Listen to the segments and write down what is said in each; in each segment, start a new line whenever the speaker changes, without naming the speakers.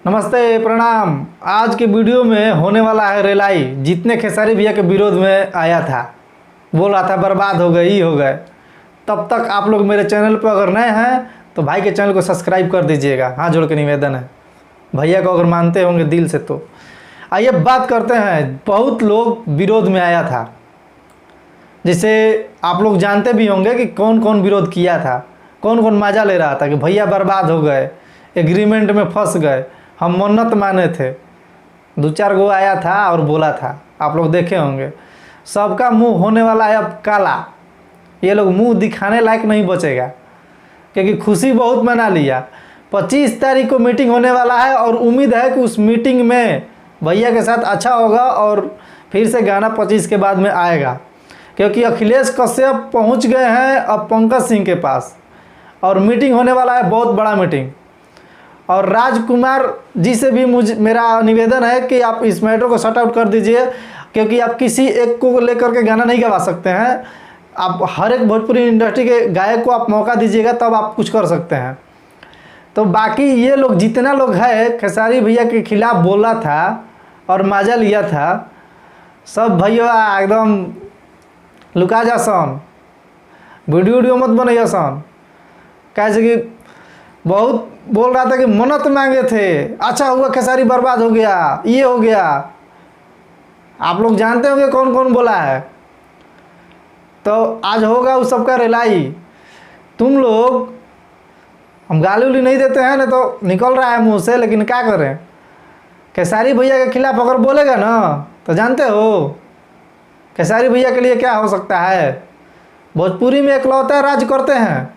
नमस्ते प्रणाम। आज के वीडियो में होने वाला है रेलाई। जितने खेसारी भैया के विरोध में आया था, बोल रहा था बर्बाद हो गए, हो गए, तब तक आप लोग मेरे चैनल पर अगर नए हैं तो भाई के चैनल को सब्सक्राइब कर दीजिएगा। हाथ जोड़ के निवेदन है, भैया को अगर मानते होंगे दिल से तो। आइए बात करते हैं। बहुत लोग विरोध में आया था, जिसे आप लोग जानते भी होंगे कि कौन कौन विरोध किया था, कौन कौन मजा ले रहा था कि भैया बर्बाद हो गए, एग्रीमेंट में फंस गए, हम मन्नत माने थे। दो चार गो आया था और बोला था, आप लोग देखे होंगे। सबका मुंह होने वाला है अब काला। ये लोग मुंह दिखाने लायक नहीं बचेगा, क्योंकि खुशी बहुत मना लिया। 25 तारीख को मीटिंग होने वाला है और उम्मीद है कि उस मीटिंग में भैया के साथ अच्छा होगा और फिर से गाना 25 के बाद में आएगा, क्योंकि अखिलेश कश्यप पहुंच गए हैं अब पंकज सिंह के पास और मीटिंग होने वाला है, बहुत बड़ा मीटिंग। और राजकुमार जी से भी मेरा निवेदन है कि आप इस मैटर को शट आउट कर दीजिए, क्योंकि आप किसी एक को लेकर के गाना नहीं गवा सकते हैं। आप हर एक भोजपुरी इंडस्ट्री के गायक को आप मौका दीजिएगा, तब आप कुछ कर सकते हैं। तो बाकी ये लोग जितना लोग है खेसारी भैया के खिलाफ बोला था और मजा लिया था, सब भैया एकदम लुका जा सन, वीडियो मत बनैया सन। कैसे कि बहुत बोल रहा था कि मन्नत मांगे थे, अच्छा हुआ खेसारी बर्बाद हो गया, ये हो गया। आप लोग जानते होंगे कौन कौन बोला है। तो आज होगा उस सबका रिलाई। तुम लोग, हम गाली उली नहीं देते हैं ना, तो निकल रहा है मुंह से, लेकिन क्या करें। खेसारी भैया के खिलाफ अगर बोलेगा ना, तो जानते हो खेसारी भैया के लिए क्या हो सकता है। भोजपुरी में इकलौता राज करते हैं,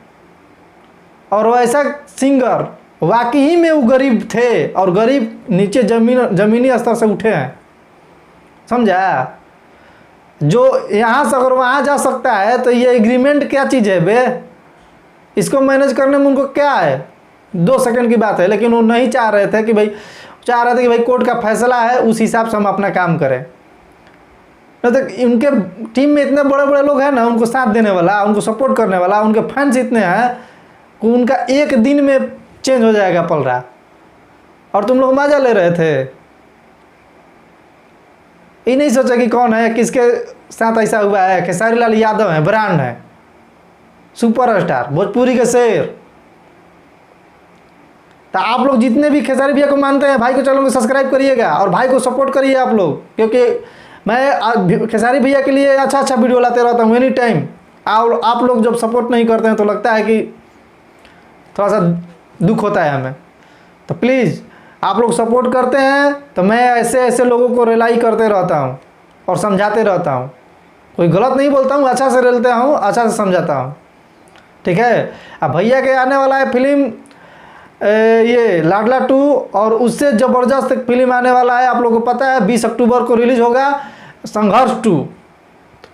और वैसा सिंगर वाकई ही में वो गरीब थे, और गरीब नीचे जमीनी स्तर से उठे हैं, समझा। जो यहाँ से अगर वहाँ जा सकता है, तो ये एग्रीमेंट क्या चीज़ है बे। इसको मैनेज करने में उनको क्या है, 2 सेकंड की बात है। लेकिन वो नहीं चाह रहे थे कि भाई, चाह रहे थे कि भाई कोर्ट का फैसला है, उस हिसाब से हम अपना काम करें। तो उनके टीम में इतने बड़े बड़े लोग हैं ना, उनको साथ देने वाला, उनको सपोर्ट करने वाला, उनके फैंस इतने हैं कि उनका एक दिन में चेंज हो जाएगा पलड़ा। और तुम लोग मजा ले रहे थे। ये नहीं सोचा कि कौन है, किसके साथ ऐसा हुआ है। खेसारी लाल यादव है, ब्रांड है, सुपरस्टार, भोजपुरी के शेर। तो आप लोग जितने भी खेसारी भैया को मानते हैं, भाई को चैनल को सब्सक्राइब करिएगा और भाई को सपोर्ट करिए आप लोग, क्योंकि मैं खेसारी भैया के लिए अच्छा वीडियो लाते रहता हूँ एनी टाइम। और आप लोग जब सपोर्ट नहीं करते हैं तो लगता है कि थोड़ा सा दुख होता है हमें। तो प्लीज़ आप लोग सपोर्ट करते हैं तो मैं ऐसे लोगों को रिलाई करते रहता हूँ और समझाते रहता हूँ। कोई गलत नहीं बोलता हूँ, अच्छा से रहता हूँ, अच्छा से समझाता हूँ, ठीक है। अब भैया के आने वाला है फिल्म ये लाडला 2, और उससे ज़बरदस्त एक फिल्म आने वाला है, आप लोगों को पता है 20 अक्टूबर को रिलीज होगा, संघर्ष 2।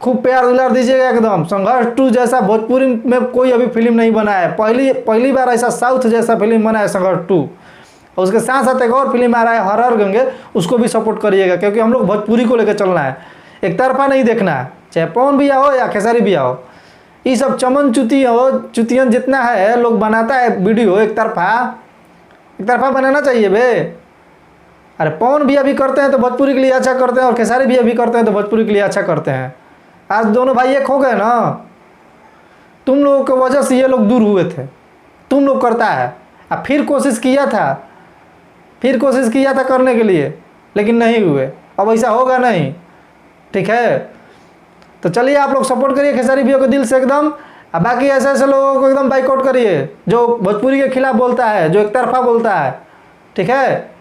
खूब प्यार दुलार दीजिएगा एकदम। संघर्ष 2 जैसा भोजपुरी में कोई अभी फिल्म नहीं बना है। पहली बार ऐसा साउथ जैसा फिल्म बना है संघर्ष 2। और उसके साथ साथ एक और फिल्म आ रहा है हर गंगे, उसको भी सपोर्ट करिएगा, क्योंकि हम लोग भोजपुरी को लेकर चलना है, एक तरफा नहीं देखना है। चाहे पवन भैया हो या खेसारी भैया हो, ये सब चमन चुतियन जितना है लोग बनाता है वीडियो, एक तरफा बनाना चाहिए बे। अरे पवन भैया भी करते हैं तो भोजपुरी के लिए अच्छा करते हैं, और खेसारी भैया भी करते हैं तो भोजपुरी के लिए अच्छा करते हैं। आज दोनों भाई एक हो गए ना। तुम लोगों की वजह से ये लोग दूर हुए थे। तुम लोग करता है, अब फिर कोशिश किया था करने के लिए, लेकिन नहीं हुए। अब ऐसा होगा नहीं, ठीक है। तो चलिए आप लोग सपोर्ट करिए खेसारी भैया को दिल से एकदम। अब बाकी ऐसे लोगों को एकदम बाइकआउट करिए जो भोजपुरी के खिलाफ बोलता है, जो एक तरफा बोलता है, ठीक है।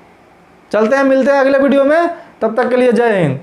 चलते हैं, मिलते हैं अगले वीडियो में, तब तक के लिए जय हिंद।